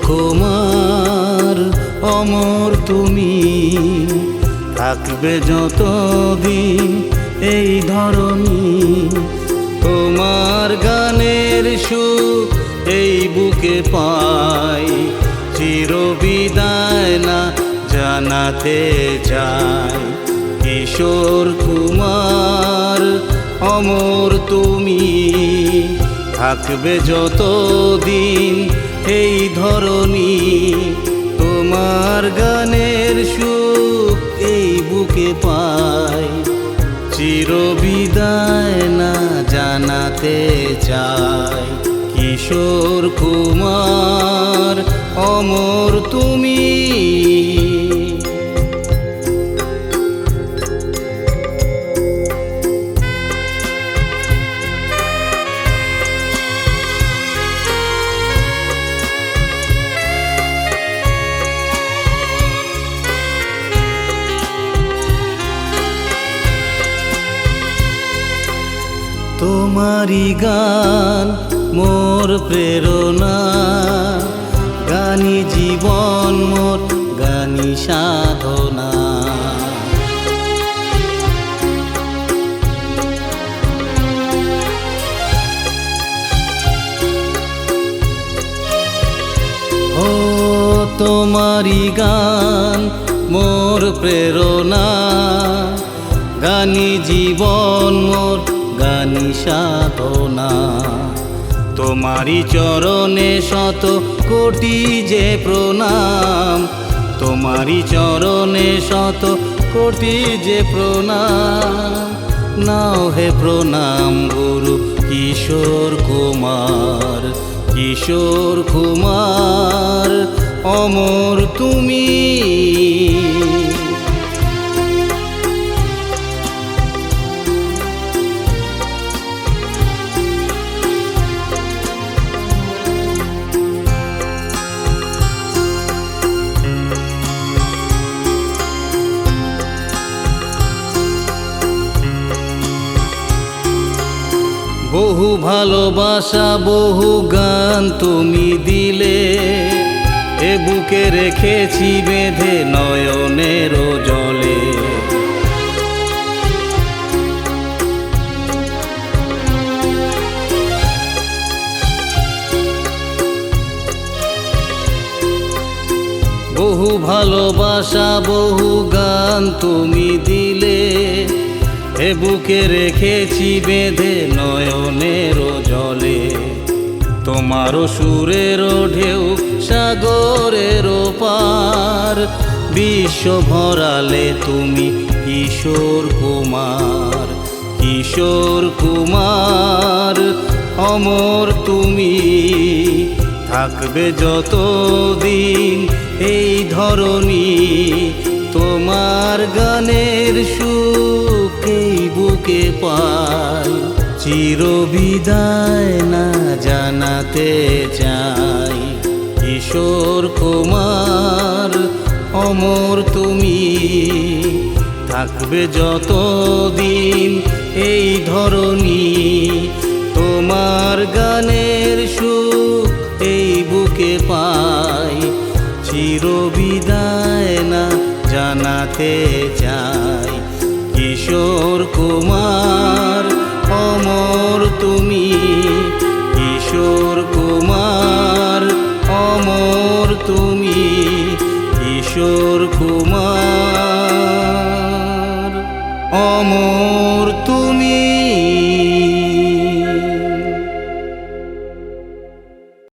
কুমার অমর তুমি, থাকবে যতদিন এই ধরনী। তোমার গানের সুর এই বুকে পাই, চিরবিদায় না জানাতে চাই। কিশোর কুমার অমর তুমি, থাকবে যতদিন এই ধরনী। তোমার গানের সুখ এই বুকে পাই, চিরবিদায় না জানাতে চাই। কিশোর কুমার অমর তুমি। তোমারি গান মোর প্রেরণা, গানি জীবন মোর গানি সাধনা। ও তোমারি গান মোর প্রেরণা, গানি জীবন মোর গানি সাধনা। তোমারি চরণে শত কোটি যে প্রণাম, তোমারি চরণে শত কোটি যে প্রণাম। নাও হে প্রণাম গুরু কিশোর কুমার, কিশোর কুমার অমর তুমি। বহু ভালোবাসা বহু গান তুমি দিলে, এ বুকে রেখেছি বেঁধে নয়নের জলে। বহু ভালোবাসা বহু গান তুমি দিলে, এ বুকে রেখেছি বেঁধে নয়নের জলে। তোমারও সুরের ঢেউ সাগরের পার, বিশ্ব ভরালে তুমি কিশোর কুমার, কিশোর কুমার অমর তুমি। থাকবে যতদিন এই ধরনী, তোমার গানের সুখ এই বুকে পাই, চিরবিদায় না জানাতে চাই। কিশোর কুমার অমর তুমি, থাকবে যতদিন এই ধরনী। তোমার গানের সুখ এই বুকে পাই, চিরবিদায় না জানাতে চাই। কিশোর কুমার অমর তুমি, কিশোর কুমার অমর তুমি, কিশোর কুমার অমর তুমি।